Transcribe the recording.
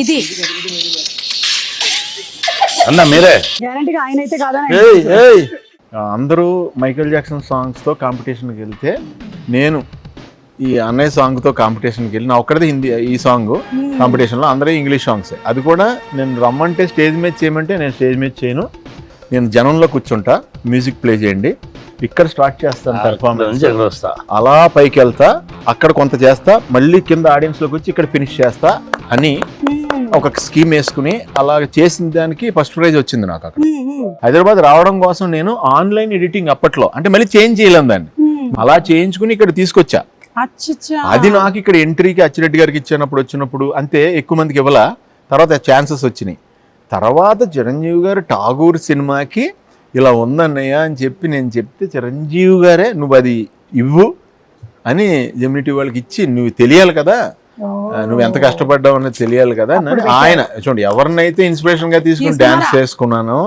ఇది అన్న మీరే గ్యారంటీగా ఆయన అయితే కాదని అందరూ మైకేల్ జాక్సన్ సాంగ్స్తో కాంపిటీషన్కి వెళ్తే నేను ఈ అన్నయ్య సాంగ్తో కాంపిటీషన్కి వెళ్ళి నా ఒక్కడిది హిందీ ఈ సాంగ్ కాంపిటీషన్లో అందరూ ఇంగ్లీష్ సాంగ్స్. అది కూడా నేను రమ్మంటే స్టేజ్ మీద చేయమంటే నేను స్టేజ్ మీద చేయను, నేను జనంలో కూర్చుంటా, మ్యూజిక్ ప్లే చేయండి, ఇక్కడ స్టార్ట్ చేస్తాను పెర్ఫార్మెన్స్, అలా పైకి వెళ్తా, అక్కడ కొంత చేస్తా, మళ్ళీ కింద ఆడియన్స్లోకి వచ్చి ఇక్కడ ఫినిష్ చేస్తా అని ఒక స్కీమ్ వేసుకుని అలా చేసిన దానికి ఫస్ట్ ప్రైజ్ వచ్చింది నాకు. అక్కడ హైదరాబాద్ రావడం కోసం నేను ఆన్లైన్ ఎడిటింగ్ అప్పట్లో అంటే మళ్ళీ చేంజ్ చేయలేం దాన్ని, అలా చేయించుకుని ఇక్కడ తీసుకొచ్చా. అది నాకు ఇక్కడ ఎంట్రీకి అచ్చిరెడ్డి గారికి వచ్చినప్పుడు అంతే, ఎక్కువ మందికి ఇవ్వాల. తర్వాత ఛాన్సెస్ వచ్చినాయి. తర్వాత చిరంజీవి గారు ఠాగూర్ సినిమాకి ఇలా ఉందన్నయ్య అని చెప్పి నేను చెప్తే చిరంజీవి గారే నువ్వు అది ఇవ్వు అని జెమినిటీ వాళ్ళకి ఇచ్చి, నువ్వు తెలియాలి కదా, నువ్వు ఎంత కష్టపడ్డావు అన్నది తెలియాలి కదా. ఆయన చూడండి, ఎవరినైతే ఇన్స్పిరేషన్ గా తీసుకుని డాన్స్ చేసుకున్నానో